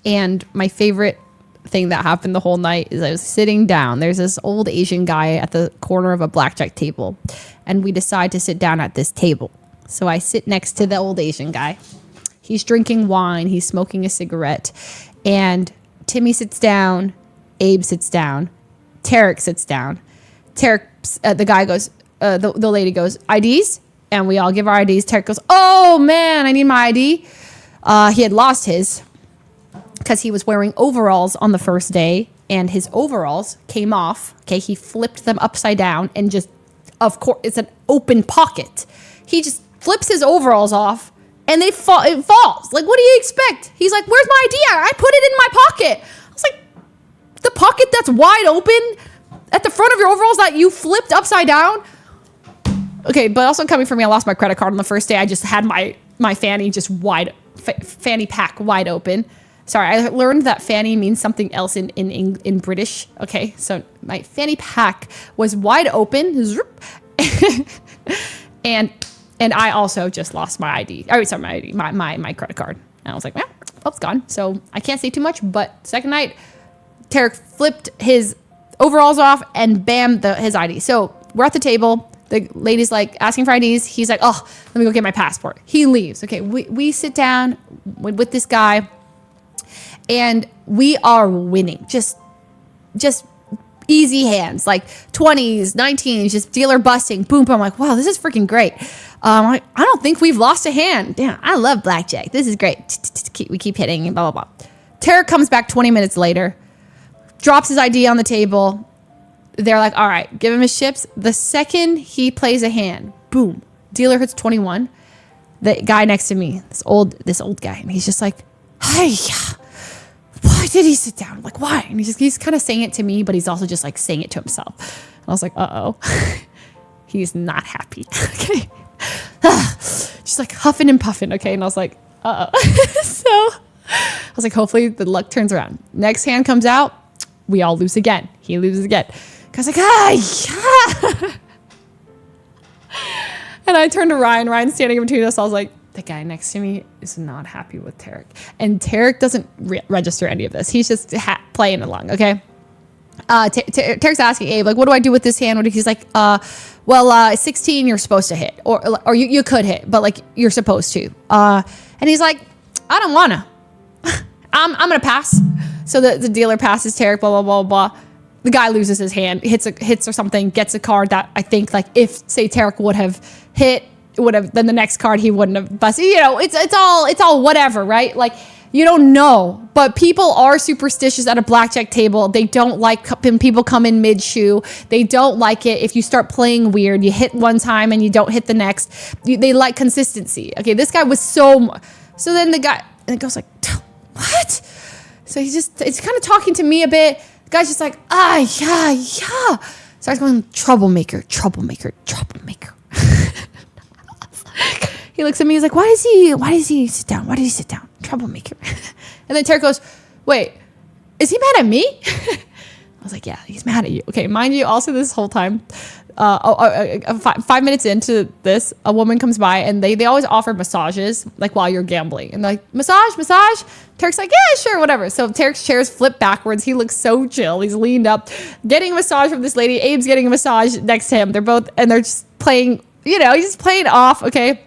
And my favorite thing that happened the whole night is I was sitting down. There's this old Asian guy at the corner of a blackjack table, and we decide to sit down at this table. So I sit next to the old Asian guy. He's drinking wine. He's smoking a cigarette. And Timmy sits down. Abe sits down. Tarik sits down. Tarik, the guy goes, the lady goes, IDs? And we all give our IDs. Tarik goes, oh man, I need my ID. He had lost his because he was wearing overalls on the first day, and his overalls came off. Okay, he flipped them upside down, and just, of course, it's an open pocket. He just flips his overalls off, and it falls. Like, what do you expect? He's like, where's my ID? I put it in my pocket. I was like, the pocket that's wide open at the front of your overalls that you flipped upside down? Okay, but also coming from me, I lost my credit card on the first day. I just had my fanny just fanny pack wide open. Sorry, I learned that fanny means something else in British. Okay, so my fanny pack was wide open. and I also just lost my ID. My credit card. And I was like, well, it's gone. So I can't say too much, but second night, Tarik flipped his overalls off and bam, his ID. So we're at the table. The lady's like asking for IDs. He's like, oh, let me go get my passport. He leaves. Okay, we sit down with this guy, and we are winning. Just easy hands, like 20s, 19s, just dealer busting. Boom, boom. I'm like, wow, this is freaking great. I don't think we've lost a hand. Damn, I love blackjack. This is great. We keep hitting and blah, blah, blah. Tarik comes back 20 minutes later, drops his ID on the table. They're like, all right, give him his chips. The second he plays a hand, boom, dealer hits 21. The guy next to me, this old guy, and he's just like, hey, why did he sit down? I'm like, why? And he's kind of saying it to me, but he's also just like saying it to himself. And I was like, uh-oh. He's not happy. Okay. Just like huffing and puffing. Okay. And I was like, uh-oh. So I was like, hopefully the luck turns around. Next hand comes out. We all lose again. He loses again. Cause like, yeah. And I turned to Ryan. Ryan's standing in between us. I was like, the guy next to me is not happy with Tarik. And Tarik doesn't register any of this. He's just playing along, okay? Tarik's asking Abe, like, what do I do with this hand? He's like, 16, you're supposed to hit. Or you could hit, but, like, you're supposed to. And he's like, I don't want to. I'm going to pass. So the dealer passes Tarik, blah, blah, blah, blah. The guy loses his hand, hits or something, gets a card that I think, like, if, say, Tarik would have hit, then the next card he wouldn't have busted. You know, it's all whatever, right? Like, you don't know, but people are superstitious at a blackjack table. They don't like when people come in mid-shoe. They don't like it if you start playing weird. You hit one time and you don't hit the next. They like consistency. Okay, this guy was so then the guy, and it goes like, what? So it's kind of talking to me a bit. The guy's just like, yeah. Starts going, troublemaker. He looks at me, he's like, why does he sit down? Why did he sit down? Troublemaker. And then Tarik goes, wait, is he mad at me? I was like, yeah, he's mad at you. Okay, mind you, also this whole time, 5 minutes into this, a woman comes by, and they always offer massages, like, while you're gambling. And they're like, massage? Tarik's like, yeah, sure, whatever. So Tarik's chair's flipped backwards. He looks so chill. He's leaned up, getting a massage from this lady. Abe's getting a massage next to him. They're just playing, he's just playing off, okay?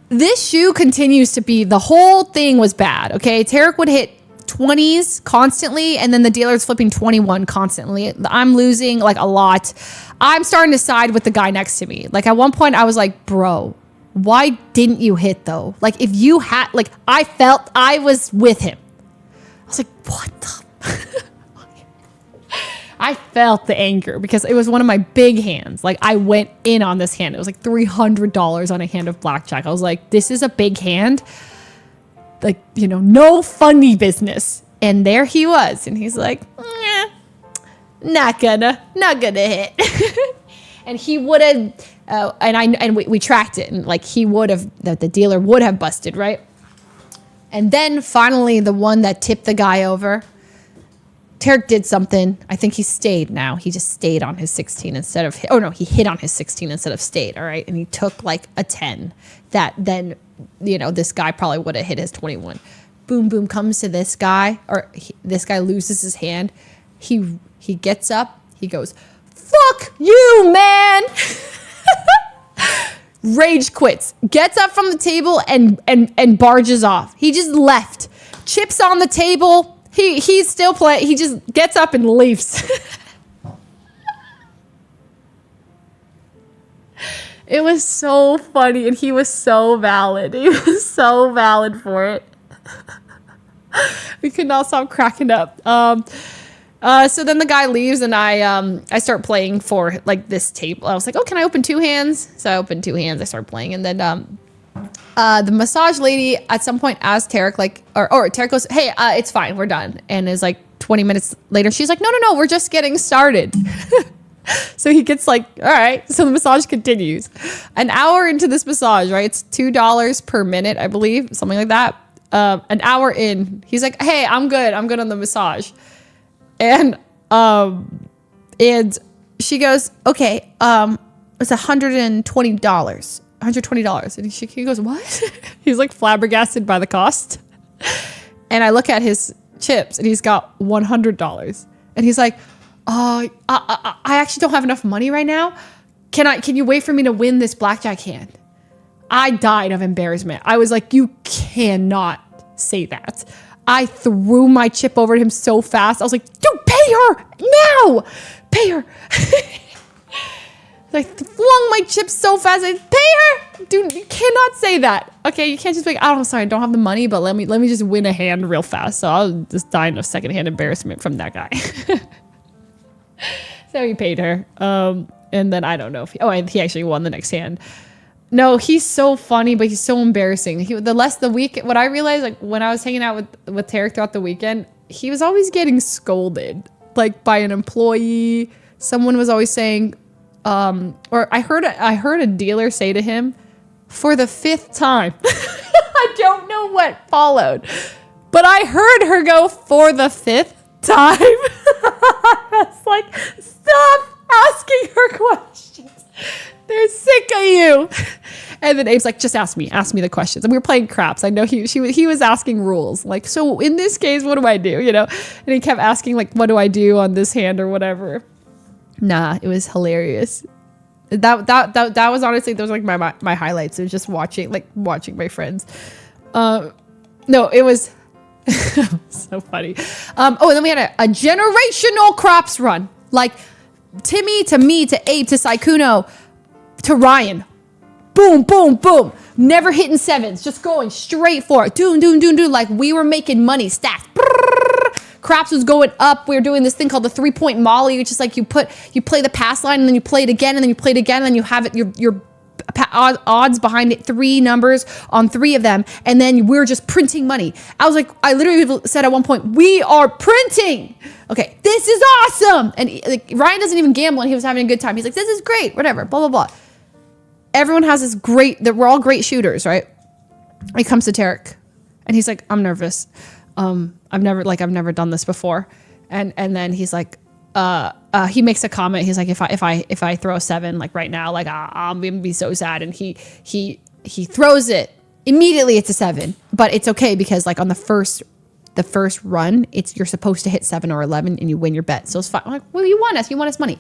This shoe continues to be, the whole thing was bad, okay? Tarik would hit 20s constantly, and then the dealer's flipping 21 constantly. I'm losing, like, a lot. I'm starting to side with the guy next to me. Like, at one point, I was like, bro, why didn't you hit, though? Like, if you had, like, I felt I was with him. I was like, what the? I felt the anger because it was one of my big hands. Like, I went in on this hand. It was like $300 on a hand of blackjack. I was like, this is a big hand. Like, no funny business. And there he was. And he's like, not gonna hit. And he would have, and we tracked it. And like, he would have, that the dealer would have busted, right? And then finally, the one that tipped the guy over, Tarik did something. I think he stayed now. He just stayed on his 16 instead of, he hit on his 16 instead of stayed. All right. And he took like a 10 that then, this guy probably would have hit his 21. boom, boom, comes to this guy, or this guy loses his hand. He gets up. He goes, "Fuck you, man." Rage quits. Gets up from the table and barges off. He just left. Chips on the table. He's still playing. He just gets up and leaves. It was so funny, and he was so valid. He was so valid for it. We could not stop cracking up. So then the guy leaves, and I start playing for like this table. I was like, oh, can I open 2 hands? So I opened 2 hands. I started playing, and then the massage lady at some point asked Tarik, like, or Tarik goes, "Hey, it's fine, we're done." And it's like 20 minutes later, she's like, no, we're just getting started. So he gets like, all right. So the massage continues. An hour into this massage, right? It's $2 per minute, I believe, something like that. An hour in, he's like, "Hey, I'm good on the massage." And she goes, "Okay, it's $120. $120. And he goes, "What?" He's like flabbergasted by the cost. And I look at his chips, and he's got $100. And he's like, I actually don't have enough money right now. Can you wait for me to win this blackjack hand?" I died of embarrassment. I was like, "You cannot say that." I threw my chip over to him so fast. I was like, "Dude, pay her now. Pay her." I flung my chips so fast. I said, "Pay her, dude. You cannot say that. Okay, you can't just be like, oh, sorry, I don't have the money, but let me just win a hand real fast." So I'll just die of secondhand embarrassment from that guy. So he paid her. And then I don't know if he actually won the next hand. No, he's so funny, but he's so embarrassing. What I realized, like when I was hanging out with Tarik throughout the weekend, he was always getting scolded, like by an employee. Someone was always saying, or I heard a dealer say to him, for the 5th time. I don't know what followed, but I heard her go, "For the 5th time." It's like, stop asking her questions. They're sick of you. And then Abe's like, "Just ask me the questions." And we were playing craps. I know he was asking rules. Like, "So in this case, what do I do?" You know? And he kept asking like, "What do I do on this hand?" or whatever. Nah, it was hilarious. That was honestly, those were like my highlights. It was just watching my friends. No, it was so funny. And then we had a generational craps run. Like Timmy to me to Abe to Saikuno to Ryan. Boom, boom, boom. Never hitting 7s. Just going straight for it. Doom. Like we were making money. Stats. Craps was going up. We were doing this thing called the 3-point molly, which is like you play the pass line, and then you play it again, and then you play it again, and then you have it your odds behind it, 3 numbers on 3 of them, and then we're just printing money. I literally said at one point, "We are printing. Okay, this is awesome." And Ryan doesn't even gamble, and he was having a good time. He's like, "This is great, whatever, blah, blah, blah." Everyone has this that we're all great shooters, right? He comes to Tarik, and he's like, "I'm nervous. I've never done this before." And then he's like, he makes a comment. He's like, if I throw a 7, like right now, like I'm gonna be so sad. And he throws it immediately. It's a 7, but it's okay because like on the first run, you're supposed to hit 7 or 11 and you win your bet. So it's fine. I'm like, well, you won us money.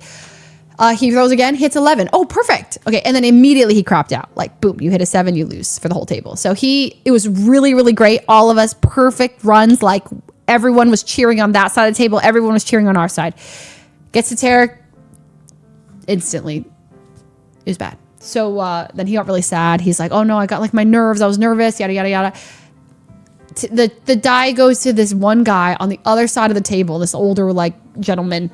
He throws again, hits 11. Oh, perfect. Okay. And then immediately he crapped out. Like, boom, you hit a 7, you lose for the whole table. So it was really, really great. All of us, perfect runs. Like everyone was cheering on that side of the table. Everyone was cheering on our side. Gets to Tarik. Instantly, it was bad. So then he got really sad. He's like, "Oh no, I got like my nerves. I was nervous, yada, yada, yada." The die goes to this one guy on the other side of the table, this older like gentleman.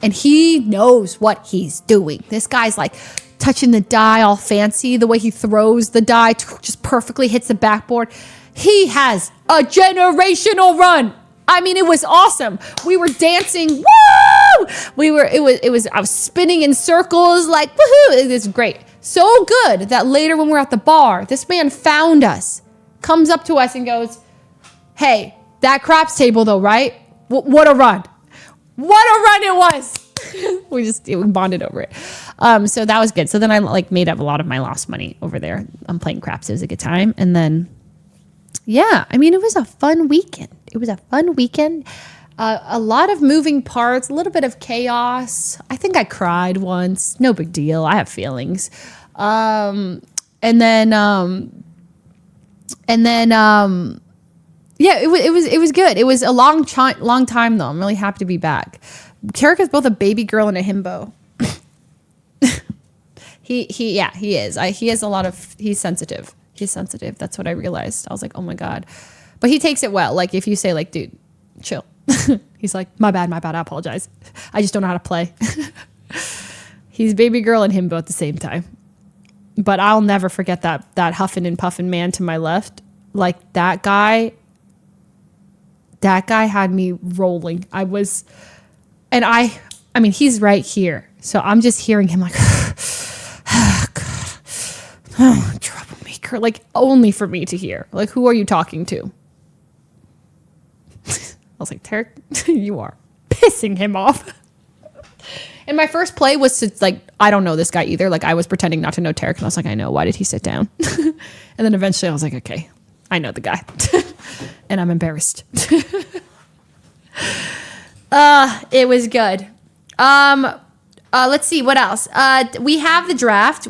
And he knows what he's doing. This guy's like touching the die all fancy. The way he throws the die just perfectly hits the backboard. He has a generational run. I mean, it was awesome. We were dancing. Woo! I was spinning in circles like, woohoo. It was great. So good that later when we're at the bar, this man found us, comes up to us and goes, "Hey, that craps table though, right? What a run. What a run it was." We bonded over it. So that was good. So then I like made up a lot of my lost money over there. I'm playing craps. It was a good time. And then, yeah, I mean, it was a fun weekend. A lot of moving parts, a little bit of chaos. I think I cried once. No big deal. I have feelings. And then yeah, it was good. It was a long time though. I'm really happy to be back. Tarik is both a baby girl and a himbo. He is. He has a lot of. He's sensitive. That's what I realized. I was like, oh my God, but he takes it well. Like if you say like, dude, chill. He's like, my bad. I apologize. I just don't know how to play. He's baby girl and himbo at the same time. But I'll never forget that huffing and puffing man to my left. Like that guy had me rolling. I mean, he's right here. So I'm just hearing him like, troublemaker, like only for me to hear. Like, who are you talking to? I was like, Tarik, you are pissing him off. And my first play was to like, I don't know this guy either. Like I was pretending not to know Tarik and I was like, I know, why did he sit down? And then eventually I was like, okay, I know the guy. And I'm embarrassed. It was good. Let's see what else. We have the draft.